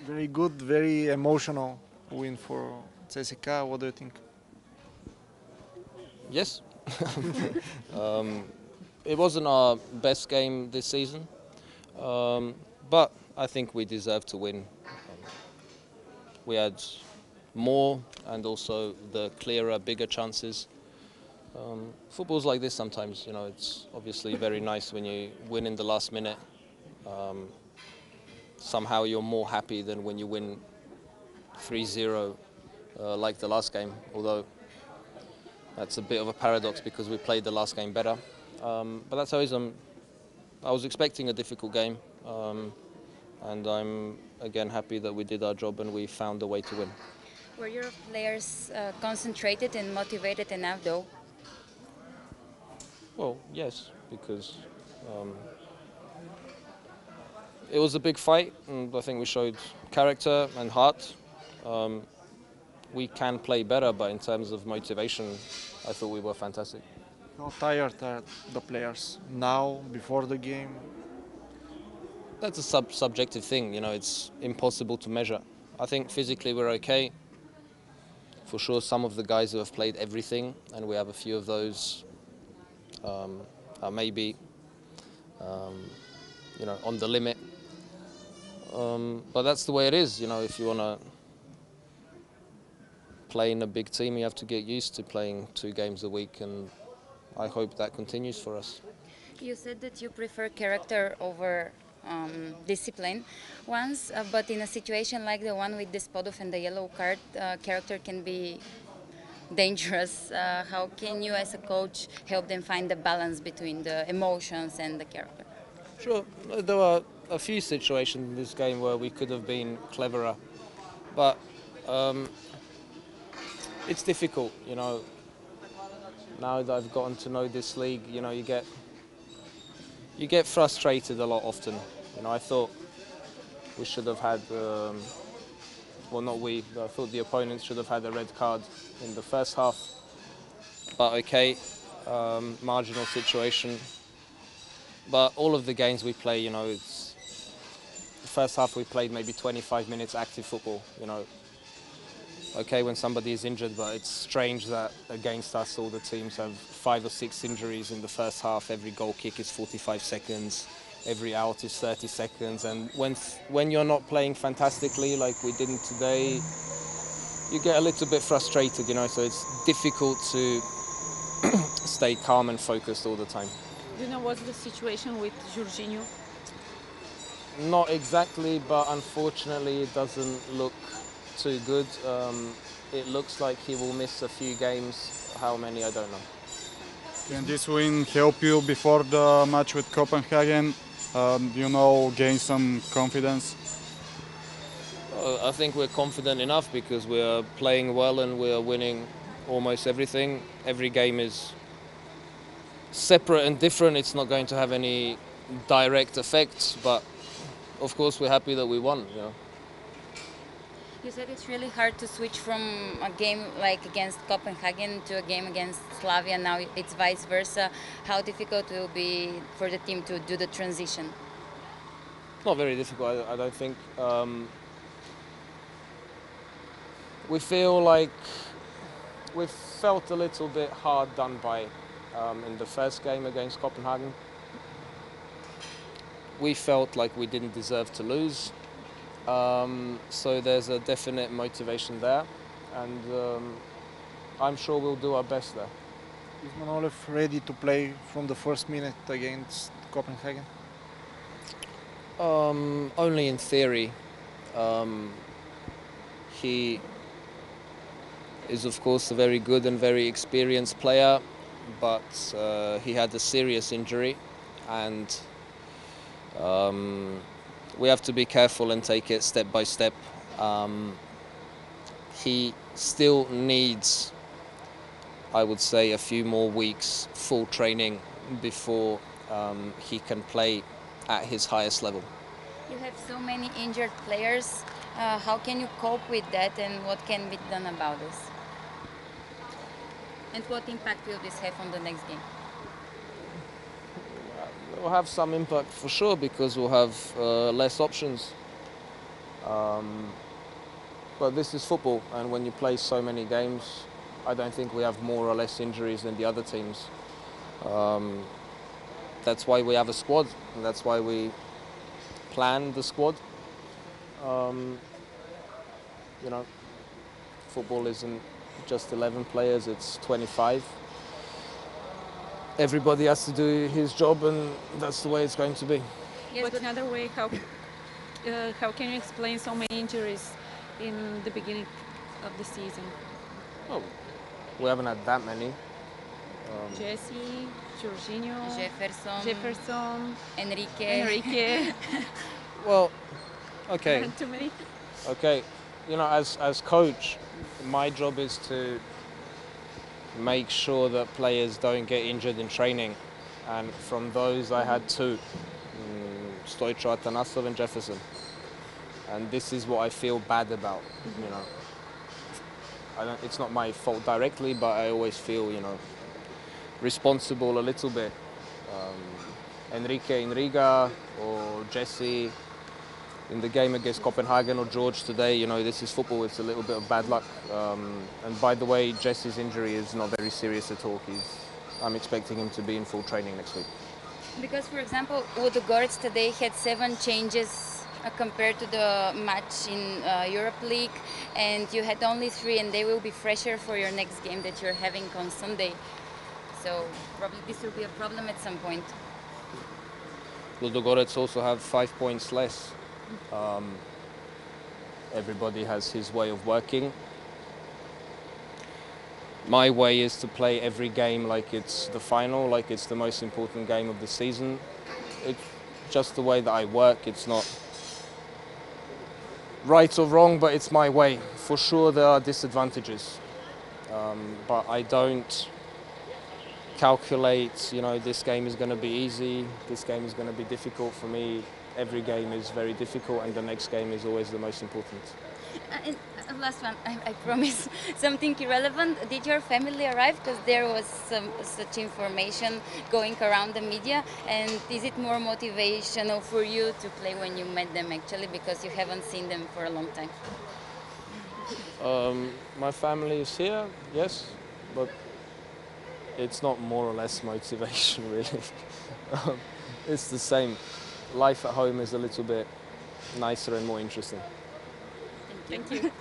Very good, very emotional win for CSKA. What do you think? Yes. um, it wasn't our best game this season, but I think we deserved to win. We had more and also the clearer, bigger chances. Football's like this sometimes, you know, it's obviously very nice when you win in the last minute. Um, Somehow you're more happy than when you win 3-0 like the last game, although that's a bit of a paradox because we played the last game better. But that's always, I was expecting a difficult game, and I'm again happy that we did our job and we found a way to win. Were your players concentrated and motivated enough, though? Well, yes, because it was a big fight, and I think we showed character and heart. Um, we can play better, but in terms of motivation, I thought we were fantastic. How tired are the players now, before the game? That's a subjective thing, you know, it's impossible to measure. I think physically we're okay. For sure, some of the guys who have played everything, and we have a few of those, are maybe, um, you know, on the limit. But that's the way it is, you know, if you want to play in a big team, you have to get used to playing 2 games a week, and I hope that continues for us. You said that you prefer character over discipline once, but in a situation like the one with Despodov and the yellow card, character can be dangerous. How can you, as a coach, help them find the balance between the emotions and the character? Sure, there were a few situations in this game where we could have been cleverer, but it's difficult, you know. Now that I've gotten to know this league, you know, you get frustrated a lot often. You know, I thought we should have had, well, not we, but I thought the opponents should have had a red card in the first half. But okay, marginal situation. But all of the games we play, you know, it's the first half we played maybe 25 minutes active football, you know. Okay, when somebody is injured, but it's strange that against us all the teams have 5 or 6 injuries in the first half. Every goal kick is 45 seconds, every out is 30 seconds, and when you're not playing fantastically like we didn't today, you get a little bit frustrated, you know, so it's difficult to stay calm and focused all the time. Do you know what's the situation with Jorginho? Not exactly, but unfortunately it doesn't look too good. It looks like he will miss a few games. How many, I don't know. Can this win help you before the match with Copenhagen? You know, gain some confidence? I think we're confident enough because we're playing well and we're winning almost everything. Every game is separate and different. It's not going to have any direct effects, but of course we're happy that we won, you know. You said it's really hard to switch from a game like against Copenhagen to a game against Slavia. Now it's vice versa. How difficult will it be for the team to do the transition? Not very difficult, I don't think. We feel like we felt a little bit hard done by in the first game against Copenhagen. We felt like we didn't deserve to lose. So there's a definite motivation there, and I'm sure we'll do our best there. Is Manolev ready to play from the first minute against Copenhagen? Only in theory. He is of course a very good and very experienced player, but he had a serious injury, and we have to be careful and take it step by step. He still needs, I would say, a few more weeks full training before he can play at his highest level. You have so many injured players. How can you cope with that, and what can be done about this? And what impact will this have on the next game? It will have some impact for sure because we'll have less options. But this is football, and when you play so many games, I don't think we have more or less injuries than the other teams. That's why we have a squad, and that's why we plan the squad. You know, football isn't just 11 players, it's 25. Everybody has to do his job, and that's the way it's going to be. Yes, but another way, how can you explain so many injuries in the beginning of the season? Well, we haven't had that many. Jesse, Jorginho, Jefferson, Enrique. Enrique. Well, okay. Too many. Okay, you know, as coach, my job is to make sure that players don't get injured in training, and from those I had two, Stoichkov, Atanasov and Jefferson, and this is what I feel bad about. You know, it's not my fault directly, but I always feel, you know, responsible a little bit. Enrique in Riga or Jesse in the game against Copenhagen or George today, you know, this is football, it's a little bit of bad luck. And by the way, Jesse's injury is not very serious at all. I'm expecting him to be in full training next week. Because, for example, Ludogorets today had 7 changes compared to the match in Europe League, and you had only 3, and they will be fresher for your next game that you're having on Sunday. So probably this will be a problem at some point. Ludogorets also have 5 points less. Everybody has his way of working. My way is to play every game like it's the final, like it's the most important game of the season. It's just the way that I work. It's not right or wrong, but it's my way. For sure there are disadvantages, but I don't calculate, you know, this game is going to be easy, this game is going to be difficult. For me, every game is very difficult, and the next game is always the most important. And last one, I promise, something irrelevant. Did your family arrive? Because there was such information going around the media. And is it more motivational for you to play when you met them actually, because you haven't seen them for a long time? My family is here, yes, but it's not more or less motivation really. It's the same. Life at home is a little bit nicer and more interesting. Thank you.